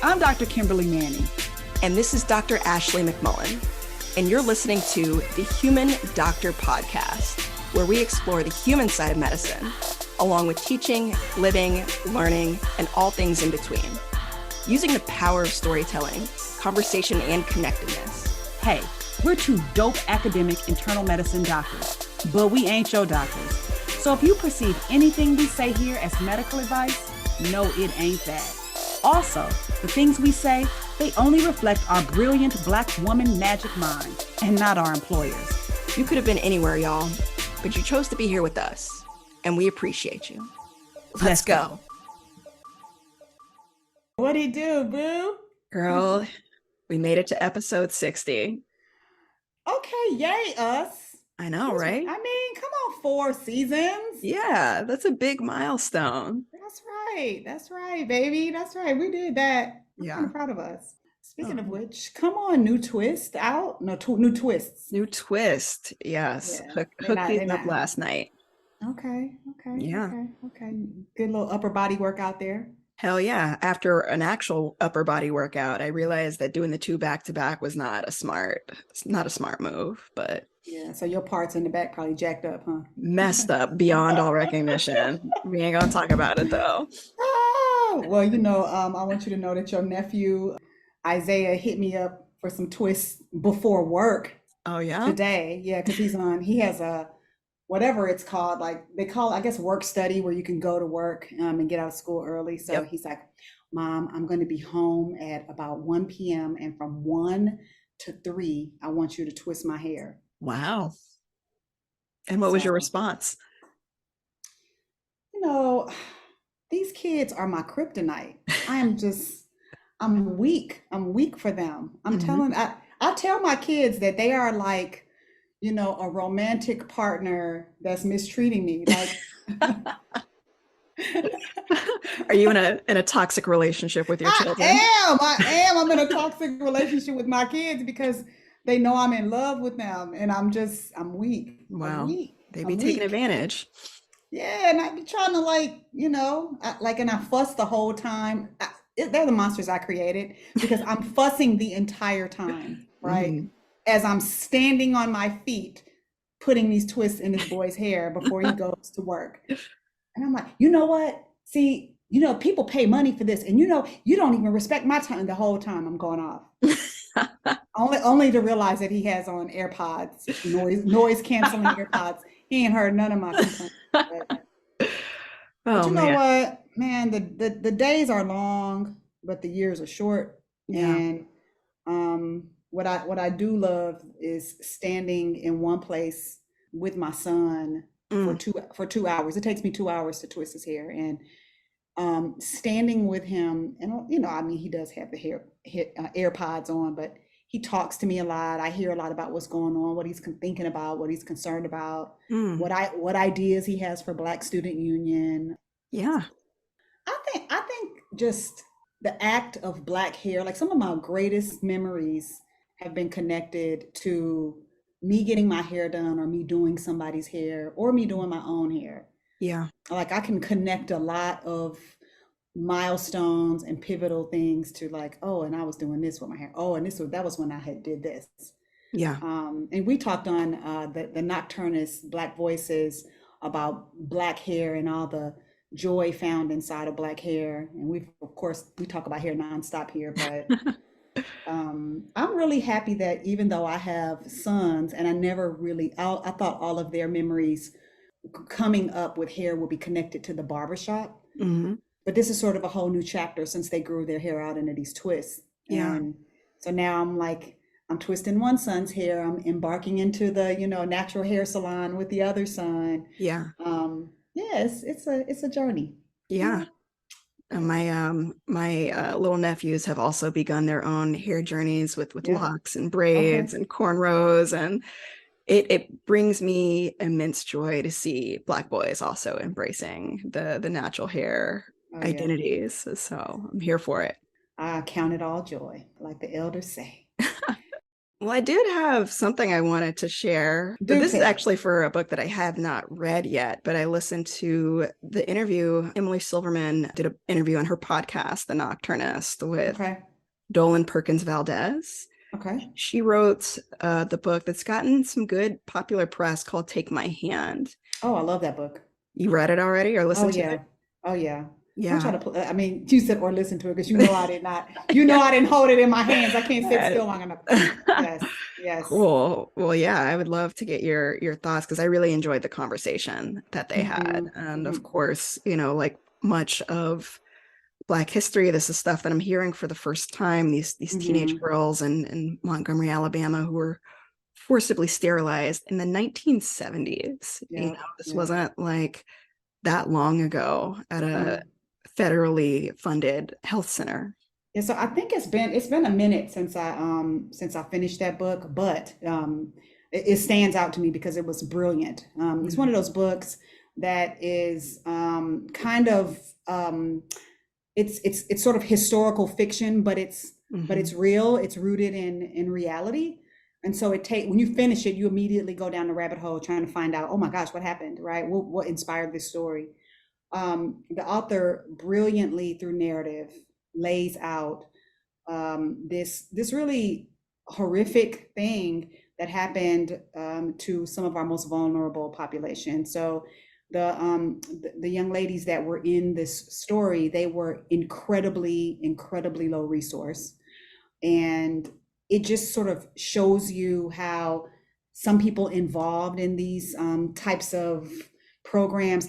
I'm Dr. Kimberly Manning. And this is Dr. Ashley McMullen. And you're listening to the Human Doctor Podcast, where we explore the human side of medicine, along with teaching, living, learning, and all things in between. Using the power of storytelling, conversation, and connectedness. Hey, we're two dope academic internal medicine doctors, but we ain't your doctors. So if you perceive anything we say here as medical advice, no, it ain't that. Also, the things we say, they only reflect our brilliant Black woman magic mind and not our employers. You could have been anywhere, y'all, but you chose to be here with us, and we appreciate you. Let's go. What'd he do, boo? Girl, we made it to episode 60. Okay, yay us. I know, right? I mean, come on, 4 seasons. Yeah, that's a big milestone. That's right, baby. That's right. We did that. I'm kind of proud of us. Speaking of which, come on, new twist out. No, new twists. New twist. Yes. Yeah. Hooked these up last night. Okay. Yeah. Okay. Good little upper body workout there. Hell yeah. After an actual upper body workout, I realized that doing the 2 back-to-back was not a smart move, but yeah, so your parts in the back probably jacked up, huh? Messed up beyond all recognition. We ain't gonna talk about it though. Oh, well, I want you to know that your nephew Isaiah hit me up for some twists before work. Oh yeah? Today. Yeah, because he has a whatever it's called, like they call it, I guess, work study, where you can go to work and get out of school early. So He's like, Mom, I'm going to be home at about 1 p.m. and from 1 to 3, I want you to twist my hair. Wow. And what was your response? These kids are my kryptonite. I'm weak. I'm weak for them. I tell my kids that they are like, a romantic partner that's mistreating me. Like, are you in a toxic relationship with your children? I am. I'm in a toxic relationship with my kids because they know I'm in love with them, and I'm weak. Wow. They be taking advantage. Yeah, and I be trying to and I fuss the whole time. They're the monsters I created because I'm fussing the entire time, right? Mm. As I'm standing on my feet, putting these twists in this boy's hair before he goes to work. And I'm like, you know what? See, people pay money for this, and you don't even respect my time. The whole time I'm going off. only to realize that he has on AirPods, noise canceling AirPods. He ain't heard none of my complaints. But you know what, man, the days are long, but the years are short. Yeah. And what I do love is standing in one place with my son for 2 hours. It takes me 2 hours to twist his hair, and standing with him, and he does have the AirPods on, but he talks to me a lot. I hear a lot about what's going on, what he's thinking about, what he's concerned about, what ideas he has for Black Student Union. Yeah. I think just the act of Black hair, like some of my greatest memories have been connected to me getting my hair done, or me doing somebody's hair, or me doing my own hair. Yeah. Like I can connect a lot of milestones and pivotal things to like, oh, and I was doing this with my hair. Oh, and that was when I did this. Yeah. And we talked on the Nocturnist Black Voices about Black hair and all the joy found inside of Black hair. And we talk about hair nonstop here, but I'm really happy that even though I have sons, and I thought all of their memories coming up with hair will be connected to the barbershop. Mm-hmm. But this is sort of a whole new chapter since they grew their hair out into these twists. Yeah. And so now I'm twisting one son's hair. I'm embarking into the, natural hair salon with the other son. Yeah. Yes, it's a journey. Yeah. And my little nephews have also begun their own hair journeys with locks and braids and cornrows, and it brings me immense joy to see Black boys also embracing the natural hair identities. So I'm here for it. I count it all joy, like the elders say. Well, I did have something I wanted to share. Do This is tell. actually for a book that I have not read yet, but I listened to the interview. Emily Silverman did an interview on her podcast, The Nocturnist, with Okay. Dolan Perkins Valdez. Okay. She wrote the book that's gotten some good popular press called Take My Hand. Oh, I love that book. You read it already or Oh listened to yeah. it? Oh yeah. Don't try Yeah. to put, I mean, you said or listen to it because you know I did not. You know I didn't hold it in my hands. I can't sit still long enough. Yes. Yes. Cool. Well, yeah, I would love to get your thoughts because I really enjoyed the conversation that they had. Hmm. And of Hmm. course, like much of Black history, this is stuff that I'm hearing for the first time. These teenage Hmm. girls in Montgomery, Alabama, who were forcibly sterilized in the 1970s. Yeah. This Yeah. wasn't like that long ago at a Mm. federally funded health center. Yeah, so I think it's been a minute since I finished that book, but it stands out to me because it was brilliant. It's one Mhm. of those books that is kind of it's sort of historical fiction, but it's Mhm. real. It's rooted in reality. And so when you finish it, you immediately go down the rabbit hole trying to find out, oh my gosh, what happened, right? What inspired this story? The author brilliantly through narrative lays out this really horrific thing that happened to some of our most vulnerable population. So the young ladies that were in this story, they were incredibly low resource, and it just sort of shows you how some people involved in these types of programs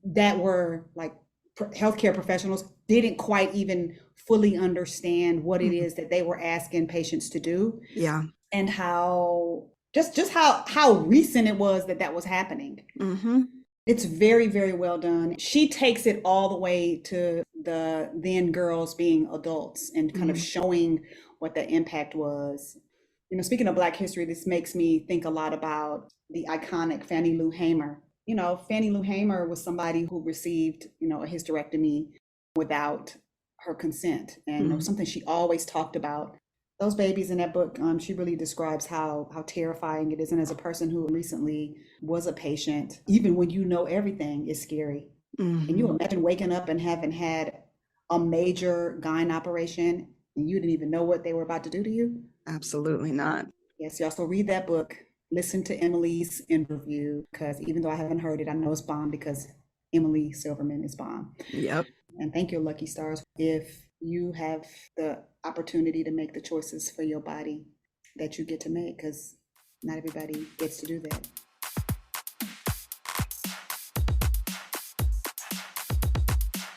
that were like healthcare professionals didn't quite even fully understand what it Mhm. is that they were asking patients to do, Yeah. and how just how recent it was that was happening. Hmm. It's very well done. She takes it all the way to the then girls being adults and kind of Hmm. showing what the impact was. Speaking of Black history, this makes me think a lot about the iconic Fannie Lou Hamer. Fannie Lou Hamer was somebody who received, a hysterectomy without her consent. And it was Hmm. something she always talked about. Those babies in that book, she really describes how terrifying it is. And as a person who recently was a patient, even when you know everything is scary. Can you Hmm. imagine waking up and having had a major gyne operation and you didn't even know what they were about to do to you? Absolutely not. Yes, you also read that book, listen to Emily's interview, because even though I haven't heard it, I know it's bomb because Emily Silverman is bomb. Yep. And thank your lucky stars if you have the opportunity to make the choices for your body that you get to make, because not everybody gets to do that.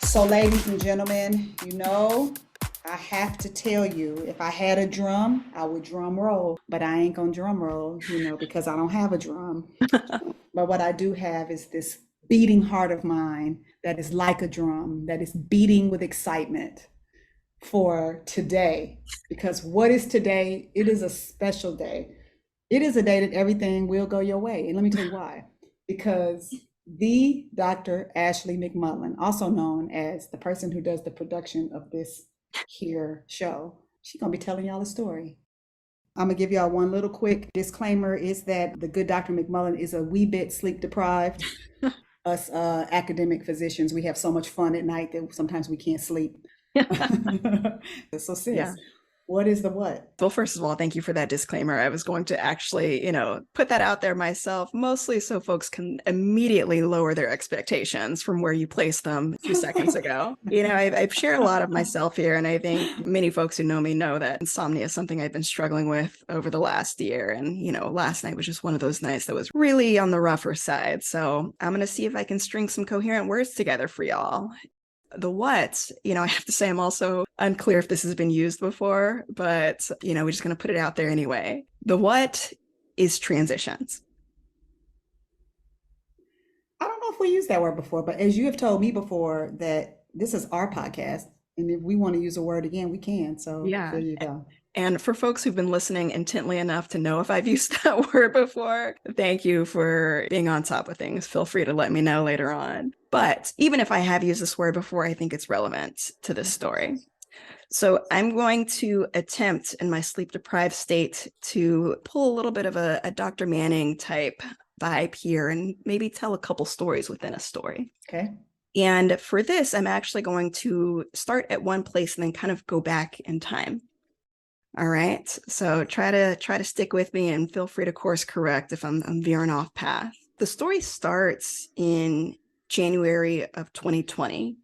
So, ladies and gentlemen, I have to tell you, if I had a drum, I would drum roll, but I ain't gonna drum roll, because I don't have a drum. But what I do have is this beating heart of mine that is like a drum, that is beating with excitement for today. Because what is today? It is a special day. It is a day that everything will go your way. And let me tell you why. Because the Dr. Ashley McMullen, also known as the person who does the production of this here show, she's going to be telling y'all a story. I'm going to give y'all one little quick disclaimer is that the good Dr. McMullen is a wee bit sleep deprived. Us academic physicians, we have so much fun at night that sometimes we can't sleep. So sis, Yeah. what is the what? Well, first of all, thank you for that disclaimer. I was going to actually, put that out there myself, mostly so folks can immediately lower their expectations from where you placed them a few seconds ago. I've shared a lot of myself here, and I think many folks who know me know that insomnia is something I've been struggling with over the last year. And, last night was just one of those nights that was really on the rougher side. So I'm going to see if I can string some coherent words together for y'all. The what, I have to say I'm also unclear if this has been used before, but, we're just going to put it out there anyway. The what is transitions. I don't know if we used that word before, but as you have told me before, that this is our podcast. And if we want to use a word again, we can. So Yeah. there you go. And for folks who've been listening intently enough to know if I've used that word before, thank you for being on top of things. Feel free to let me know later on. But even if I have used this word before, I think it's relevant to this story. So I'm going to attempt in my sleep deprived state to pull a little bit of a Dr. Manning type vibe here and maybe tell a couple stories within a story. Okay. And for this, I'm actually going to start at one place and then kind of go back in time. All right. So try to stick with me and feel free to course correct if I'm veering off path. The story starts in January of 2020,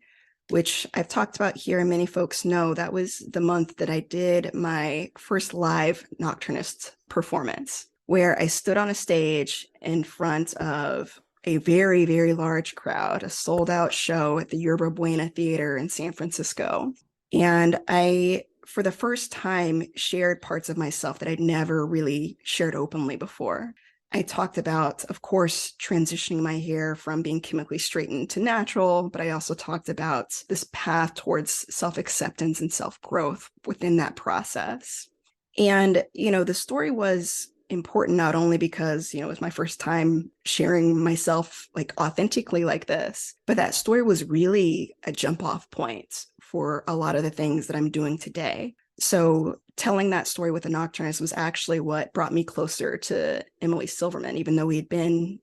which I've talked about here, and many folks know that was the month that I did my first live Nocturnist performance, where I stood on a stage in front of a very, very large crowd, a sold out show at the Yerba Buena Theater in San Francisco. And I, for the first time, shared parts of myself that I'd never really shared openly before. I talked about, of course, transitioning my hair from being chemically straightened to natural, but I also talked about this path towards self-acceptance and self-growth within that process. And, the story was important not only because, it was my first time sharing myself like authentically like this, but that story was really a jump off point for a lot of the things that I'm doing today. So telling that story with a Nocturnist was actually what brought me closer to Emily Silverman, even though we'd been,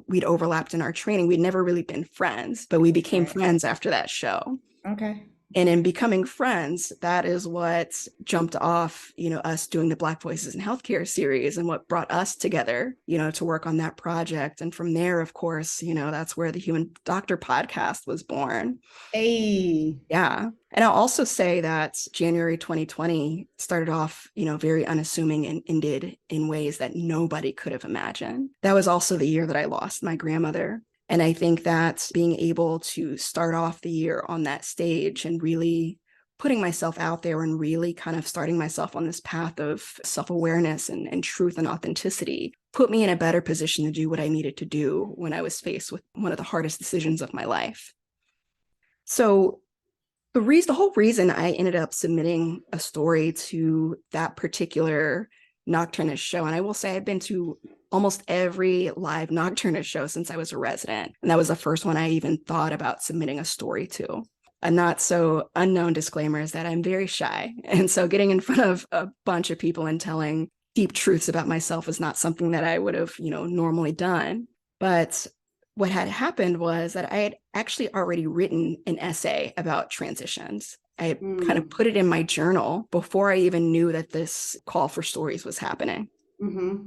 we'd overlapped in our training. We'd never really been friends, but we became friends after that show. Okay. And in becoming friends, that is what jumped off, us doing the Black Voices in Healthcare series and what brought us together, to work on that project. And from there, of course, that's where the Human Doctor podcast was born. Hey. Yeah. And I'll also say that January 2020 started off, very unassuming and ended in ways that nobody could have imagined. That was also the year that I lost my grandmother. And I think that being able to start off the year on that stage and really putting myself out there and really kind of starting myself on this path of self-awareness and truth and authenticity put me in a better position to do what I needed to do when I was faced with one of the hardest decisions of my life. So the whole reason I ended up submitting a story to that particular Nocturnist show, and I will say I've been to almost every live Nocturnist show since I was a resident, and that was the first one I even thought about submitting a story to. A not so unknown disclaimer is that I'm very shy, and so getting in front of a bunch of people and telling deep truths about myself is not something that I would have, normally done. But what had happened was that I had actually already written an essay about transitions. I kind of put it in my journal before I even knew that this call for stories was happening. Mm-hmm.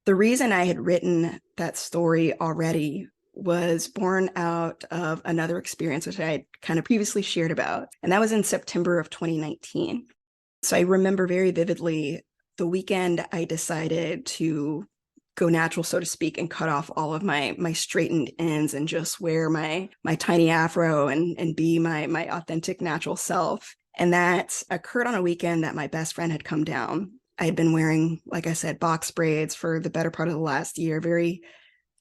The reason I had written that story already was born out of another experience, which I had kind of previously shared about, and that was in September of 2019. So I remember very vividly the weekend I decided to go natural, so to speak, and cut off all of my straightened ends and just wear my tiny afro and be my authentic natural self. And that occurred on a weekend that my best friend had come down. I had been wearing, like I said, box braids for the better part of the last year, very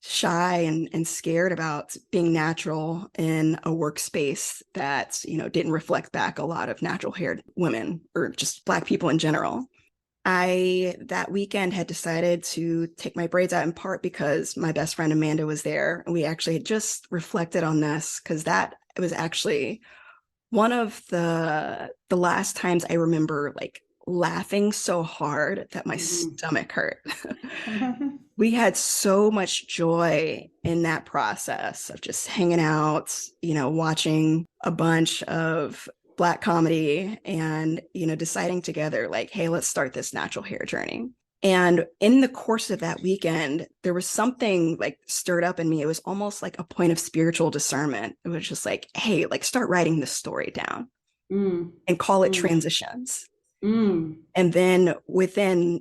shy and scared about being natural in a workspace that, didn't reflect back a lot of natural haired women or just Black people in general. I, that weekend, had decided to take my braids out in part because my best friend Amanda was there. And we actually had just reflected on this because that was actually one of the last times I remember like laughing so hard that my stomach hurt. We had so much joy in that process of just hanging out, watching a bunch of Black comedy and, deciding together like, hey, let's start this natural hair journey. And in the course of that weekend, there was something like stirred up in me. It was almost like a point of spiritual discernment. It was just like, hey, like start writing this story down and call it Transitions. And then within,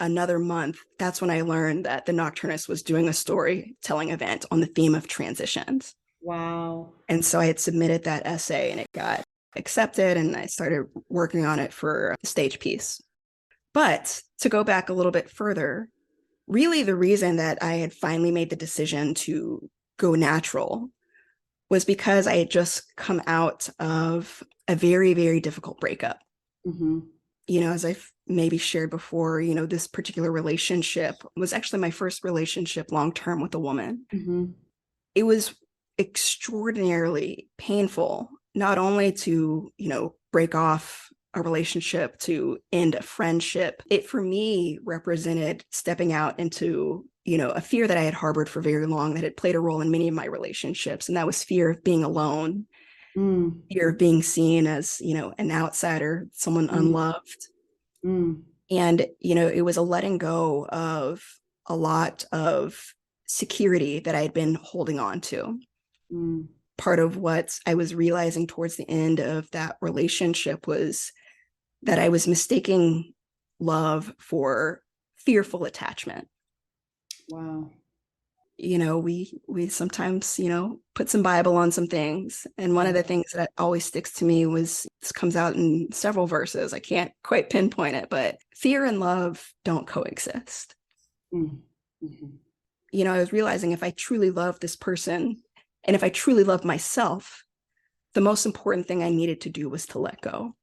another month, that's when I learned that the Nocturnist was doing a storytelling event on the theme of transitions. Wow. And so I had submitted that essay and it got accepted and I started working on it for a stage piece. But to go back a little bit further, really the reason that I had finally made the decision to go natural was because I had just come out of a very, very difficult breakup. As I've maybe shared before, this particular relationship was actually my first relationship long-term with a woman. It was extraordinarily painful, not only to, break off a relationship, to end a friendship, it for me represented stepping out into, a fear that I had harbored for very long that had played a role in many of my relationships. And that was fear of being alone, fear of being seen as, an outsider, someone unloved. And, it was a letting go of a lot of security that I had been holding on to. Part of what I was realizing towards the end of that relationship was that I was mistaking love for fearful attachment. Wow. We sometimes, put some Bible on some things. And one of the things that always sticks to me was, this comes out in several verses. I can't quite pinpoint it, but fear and love don't coexist. I was realizing if I truly love this person, and if I truly love myself, the most important thing I needed to do was to let go.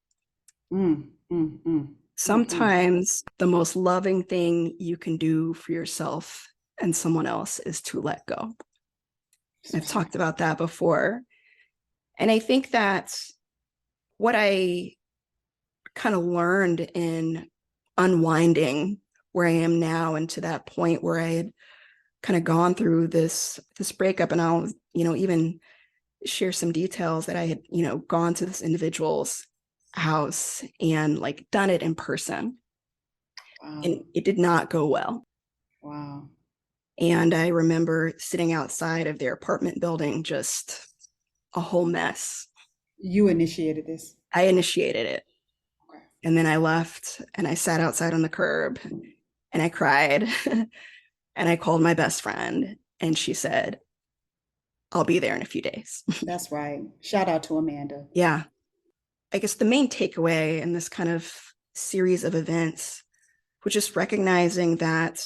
Sometimes the most loving thing you can do for yourself and someone else is to let go. I've talked about that before. And I think that what I kind of learned in unwinding where I am now, and to that point where I had kind of gone through this breakup, and I'll, even share some details that I had, gone to this individual's house and like done it in person. Wow. And it did not go well. Wow. And I remember sitting outside of their apartment building, just a whole mess. You initiated this? I initiated it. Okay. And then I left and I sat outside on the curb and I cried and I called my best friend and she said, I'll be there in a few days. That's right. Shout out to Amanda. Yeah. I guess the main takeaway in this kind of series of events was just recognizing that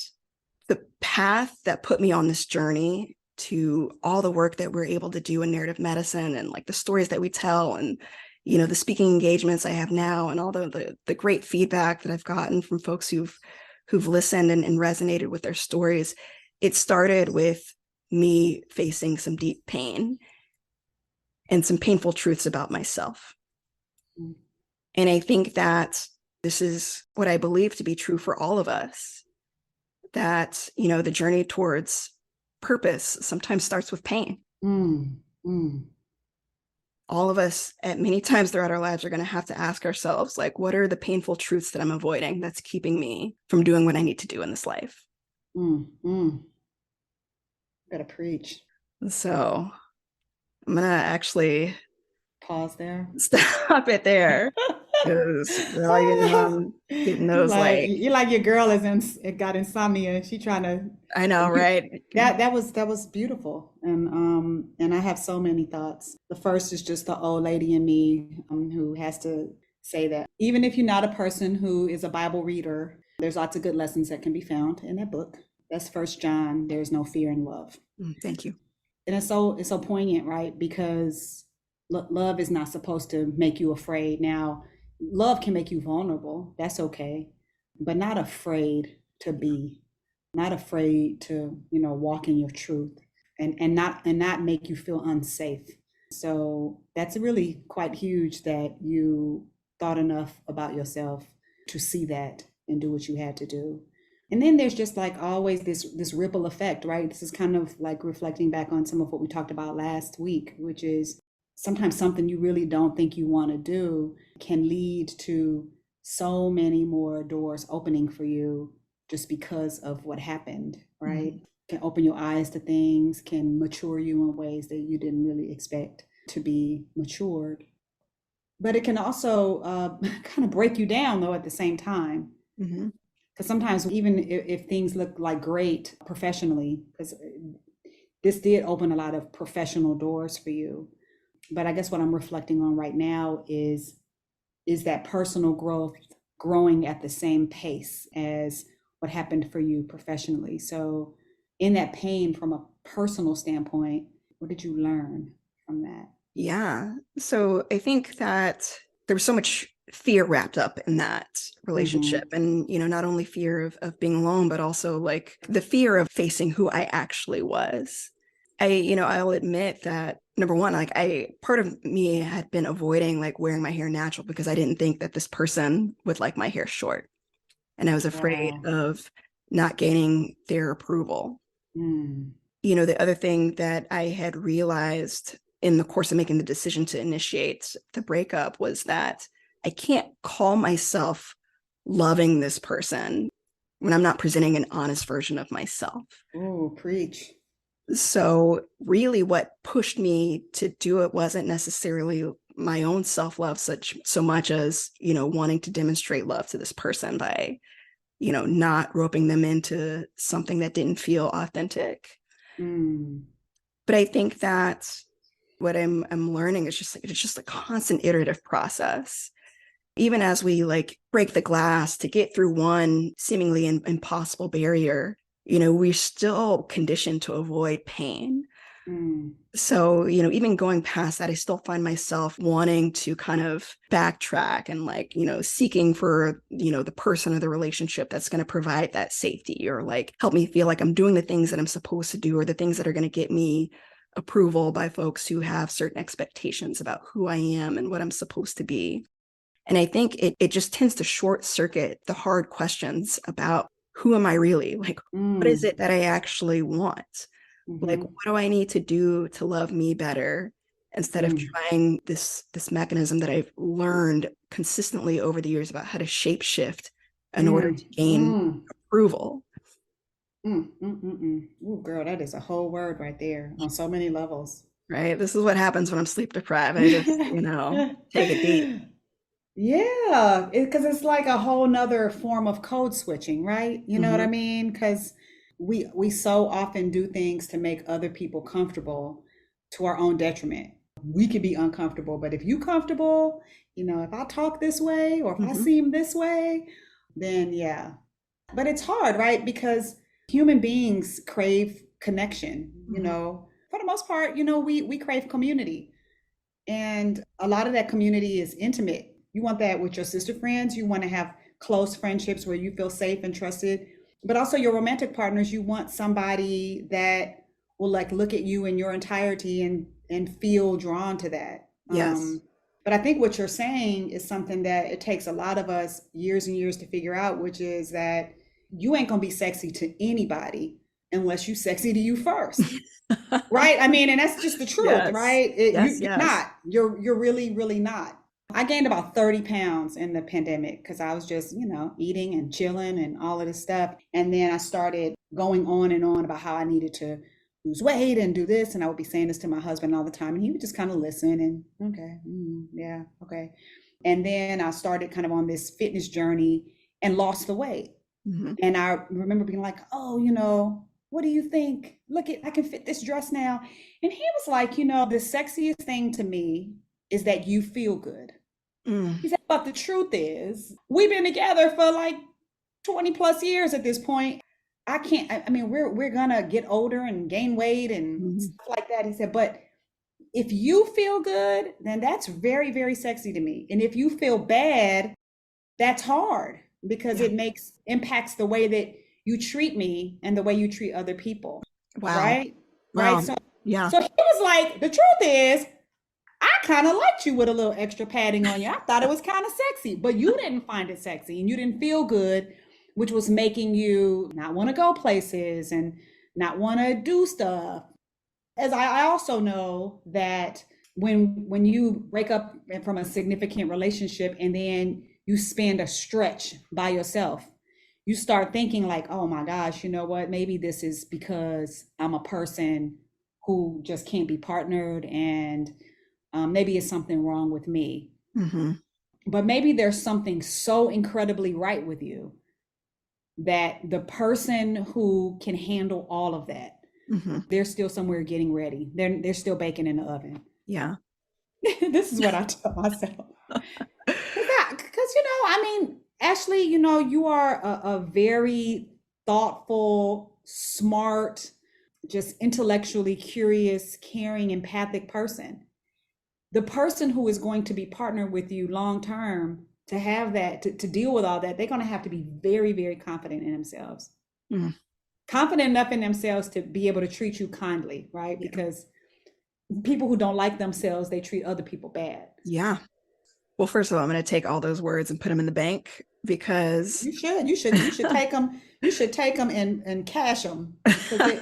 the path that put me on this journey to all the work that we're able to do in narrative medicine, and like the stories that we tell, and the speaking engagements I have now, and all the great feedback that I've gotten from folks who've listened and resonated with their stories, it started with me facing some deep pain and some painful truths about myself. And I think that this is what I believe to be true for all of us, that, the journey towards purpose sometimes starts with pain. All of us at many times throughout our lives are going to have to ask ourselves, like, what are the painful truths that I'm avoiding that's keeping me from doing what I need to do in this life? Gotta preach. So I'm going to actually pause there. Stop it there. Getting those you like your girl got insomnia. She trying to. I know, right? That was beautiful, and I have so many thoughts. The first is just the old lady in me who has to say that even if you're not a person who is a Bible reader, there's lots of good lessons that can be found in that book. That's 1 John. There's no fear in love. Thank you. And it's so poignant, right? Because love is not supposed to make you afraid. Now, love can make you vulnerable. That's okay. But not afraid to be, not afraid to, walk in your truth and not make you feel unsafe. So that's really quite huge that you thought enough about yourself to see that and do what you had to do. And then there's just like always this ripple effect, right? This is kind of like reflecting back on some of what we talked about last week, which is sometimes something you really don't think you want to do can lead to so many more doors opening for you just because of what happened, right? Can open your eyes to things, can mature you in ways that you didn't really expect to be matured. But it can also kind of break you down, though, at the same time. Because sometimes even if things look like great professionally, because this did open a lot of professional doors for you. But I guess what I'm reflecting on right now is that personal growth growing at the same pace as what happened for you professionally. So in that pain, from a personal standpoint, what did you learn from that? Yeah. So I think that there was so much fear wrapped up in that relationship. And, not only fear of being alone, but also like the fear of facing who I actually was. I'll admit that number one, part of me had been avoiding like wearing my hair natural because I didn't think that this person would like my hair short. And I was afraid Wow. of not gaining their approval. Mm. The other thing that I had realized in the course of making the decision to initiate the breakup was that I can't call myself loving this person when I'm not presenting an honest version of myself. Ooh, preach. So really what pushed me to do it wasn't necessarily my own self-love so much as, wanting to demonstrate love to this person by, not roping them into something that didn't feel authentic. Mm. But I think that what I'm learning is it's just a constant iterative process. Even as we like break the glass to get through one seemingly impossible barrier, we're still conditioned to avoid pain. Mm. So, even going past that, I still find myself wanting to kind of backtrack and like, seeking for, the person or the relationship that's going to provide that safety or like help me feel like I'm doing the things that I'm supposed to do or the things that are going to get me approval by folks who have certain expectations about who I am and what I'm supposed to be. And I think it just tends to short circuit the hard questions about who am I really? Like, what is Mm. it that I actually want? Like, Mm-hmm. what do I need to do to love me better instead of Mm. trying this mechanism that I've learned consistently over the years about how to shape shift in order Mm. to gain Mm. approval? Mm. Mm. Mm. Mm. Ooh, girl, that is a whole word right there on so many levels. Right? This is what happens when I'm sleep deprived. I just, take it deep. Yeah, because it's like a whole nother form of code switching, right? You know what I Hmm. mean? Because we so often do things to make other people comfortable to our own detriment. We could be uncomfortable, but if you comfortable, if I talk this way or if I Hmm. seem this way, then yeah. But it's hard, right? Because human beings crave connection, Hmm. For the most part, we crave community. And a lot of that community is intimate. You want that with your sister friends. You want to have close friendships where you feel safe and trusted. But also your romantic partners, you want somebody that will like look at you in your entirety and feel drawn to that. Yes. But I think what you're saying is something that it takes a lot of us years and years to figure out, which is that you ain't gonna be sexy to anybody unless you sexy to you first. Right? I mean, and that's just the truth, Yes. right? Yes. You're Yes. not. You're really, really not. I gained about 30 pounds in the pandemic because I was just, eating and chilling and all of this stuff. And then I started going on and on about how I needed to lose weight and do this. And I would be saying this to my husband all the time. And he would just kind of listen and, okay, yeah, okay. And then I started kind of on this fitness journey and lost the weight. Hmm. And I remember being like, oh, what do you think? Look at, I can fit this dress now. And he was like, the sexiest thing to me is that you feel good. Mm. He said, but the truth is, we've been together for like 20 plus years at this point. I can't, I mean, we're gonna get older and gain weight and Mhm. stuff like that. He said, but if you feel good, then that's very, very sexy to me. And if you feel bad, that's hard because Yeah. it impacts the way that you treat me and the way you treat other people. Wow. Right? Right. Wow. So Yeah. so he was like, the truth is, I kind of liked you with a little extra padding on you. I thought it was kind of sexy, but you didn't find it sexy and you didn't feel good, which was making you not want to go places and not want to do stuff. As I also know that when you break up from a significant relationship and then you spend a stretch by yourself, you start thinking like, oh my gosh, you know what, maybe this is because I'm a person who just can't be partnered, and maybe it's something wrong with me. Hmm. But maybe there's something so incredibly right with you that the person who can handle all of that, Hmm. they're still somewhere getting ready. They're still baking in the oven. Yeah. This is what I tell myself. Because I mean, Ashley, you are a very thoughtful, smart, just intellectually curious, caring, empathic person. The person who is going to be partnered with you long term, to have that, to deal with all that, they're going to have to be very, very confident in themselves. Mm. confident enough in themselves to be able to treat you kindly, right? Yeah. Because people who don't like themselves, they treat other people bad. Yeah. Well, first of all, I'm going to take all those words and put them in the bank because You should take them. You should take them and cash them because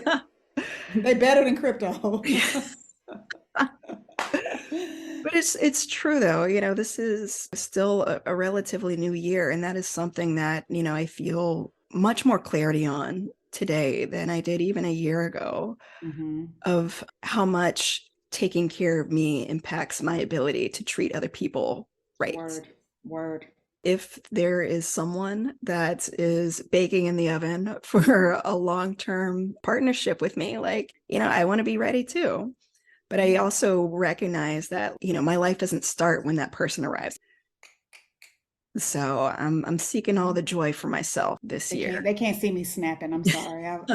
they better than crypto. but it's true though. This is still a relatively new year, and that is something that, I feel much more clarity on today than I did even a year ago, Mm-hmm. of how much taking care of me impacts my ability to treat other people right. Word. If there is someone that is baking in the oven for a long-term partnership with me, I want to be ready too. But I also recognize that, my life doesn't start when that person arrives. So I'm seeking all the joy for myself this year. They can't see me snapping. I'm sorry. I'm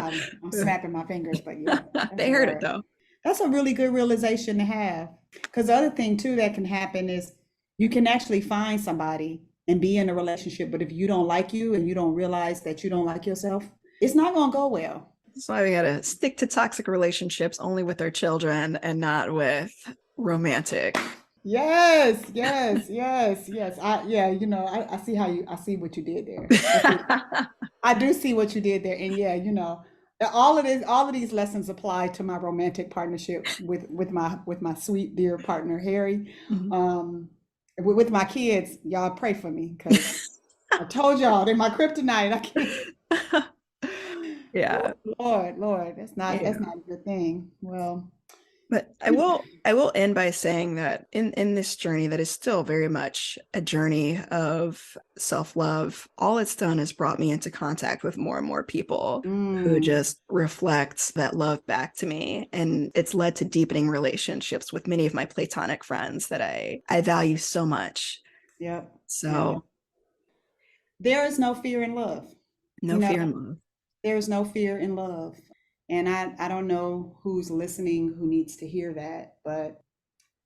snapping my fingers, but yeah. They heard it though. That's a really good realization to have. Because the other thing too that can happen is you can actually find somebody and be in a relationship, but if you don't like you and you don't realize that you don't like yourself, it's not going to go well. That's why we got to stick to toxic relationships only with our children and not with romantic. Yes. I see what you did there. I do see what you did there. And yeah, all of these lessons apply to my romantic partnership with my sweet dear partner Harry. Mm-hmm. With my kids, y'all pray for me because I told y'all they're my kryptonite. I can't. Yeah. Lord, that's not a good thing. Well, but I will end by saying that in this journey that is still very much a journey of self-love, all it's done is brought me into contact with more and more people who just reflect that love back to me. And it's led to deepening relationships with many of my platonic friends that I value so much. Yep. So there is no fear in love. No fear in love. There is no fear in love. And I don't know who's listening who needs to hear that, but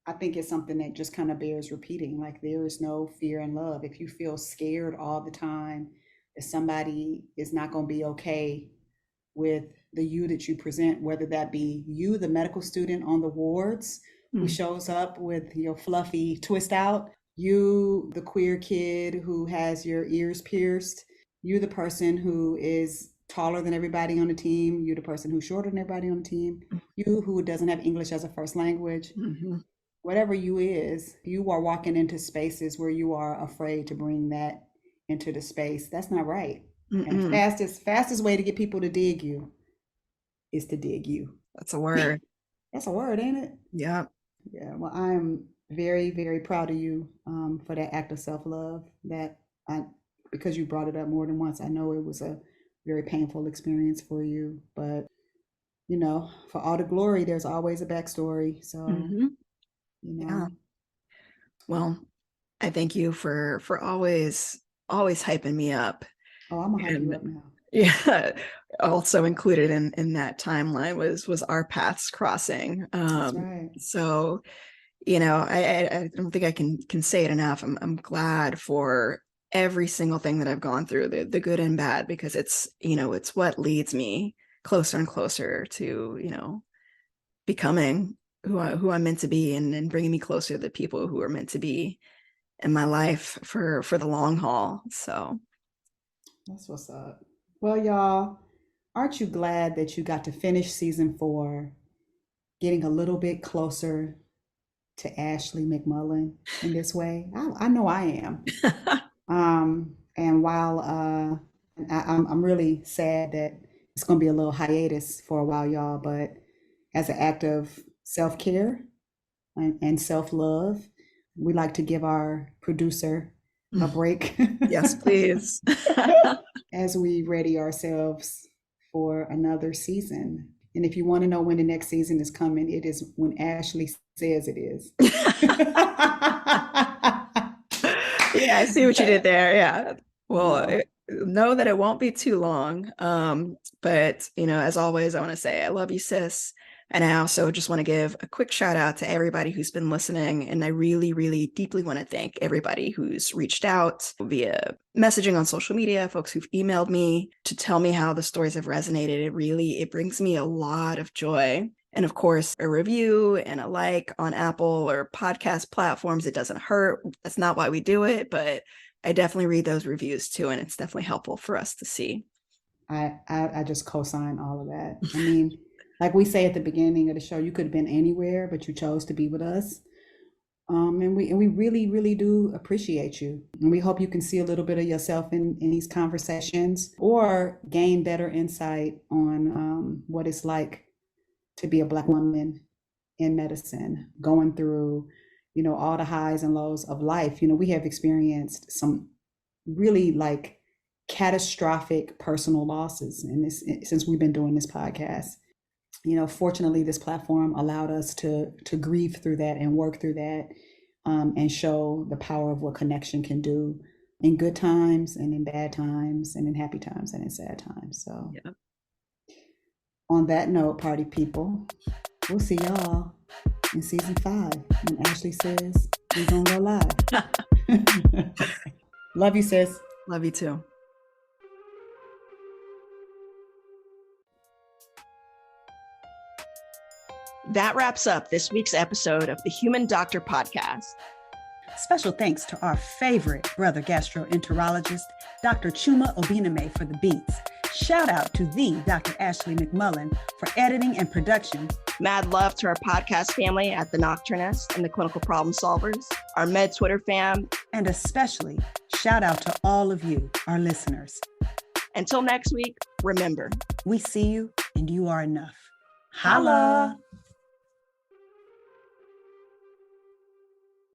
I think it's something that just kind of bears repeating. Like, there is no fear in love. If you feel scared all the time that somebody is not going to be okay with the you that you present, whether that be you, the medical student on the wards who shows up with your fluffy twist out, you, the queer kid who has your ears pierced, you, the person who is taller than everybody on the team, you, the person who's shorter than everybody on the team, you who doesn't have English as a first language, whatever you is, you are walking into spaces where you are afraid to bring that into the space. That's not right. And the fastest way to get people to dig you is to dig you. That's a word. That's a word, ain't it? Yeah. Yeah. Well, I am very, very proud of you for that act of self-love because you brought it up more than once. I know it was a very painful experience for you, but for all the glory, there's always a backstory. So, Yeah. Well, I thank you for always hyping me up. Oh, I'm gonna hype you up now. Yeah. Also included in that timeline was our paths crossing. That's right. So, I don't think I can say it enough. I'm glad for every single thing that I've gone through, the good and bad, because it's what leads me closer and closer to, becoming who I'm meant to be and bringing me closer to the people who are meant to be in my life for the long haul. So that's what's up. Well, y'all, aren't you glad that you got to finish season 4, getting a little bit closer to Ashley McMullen in this way? I know I am. And while I'm really sad that it's going to be a little hiatus for a while, y'all, but as an act of self-care and self-love, we like to give our producer a break. Yes, please. As we ready ourselves for another season. And if you want to know when the next season is coming, it is when Ashley says it is. Yeah, I see what you did there. Yeah. Well, know that it won't be too long. But, as always, I want to say I love you, sis. And I also just want to give a quick shout out to everybody who's been listening. And I really, really deeply want to thank everybody who's reached out via messaging on social media, folks who've emailed me to tell me how the stories have resonated. It brings me a lot of joy. And of course, a review and a like on Apple or podcast platforms, it doesn't hurt. That's not why we do it, but I definitely read those reviews too. And it's definitely helpful for us to see. I just co-sign all of that. I mean, like we say at the beginning of the show, you could have been anywhere, but you chose to be with us. And we really, really do appreciate you. And we hope you can see a little bit of yourself in these conversations or gain better insight on what it's like to be a Black woman in medicine, going through, all the highs and lows of life. We have experienced some really like catastrophic personal losses in this since we've been doing this podcast. Fortunately, this platform allowed us to grieve through that and work through that, and show the power of what connection can do in good times and in bad times and in happy times and in sad times. So yeah. On that note, party people, we'll see y'all in season 5 when Ashley says we're gonna go live. Love you, sis. Love you too. That wraps up this week's episode of the Human Doctor Podcast. Special thanks to our favorite brother gastroenterologist, Dr. Chuma Obiname, for the beats. Shout out to the Dr. Ashley McMullen for editing and production. Mad love to our podcast family at The Nocturnist and the Clinical Problem Solvers, our Med Twitter fam. And especially shout out to all of you, our listeners. Until next week, remember, we see you and you are enough. Holla!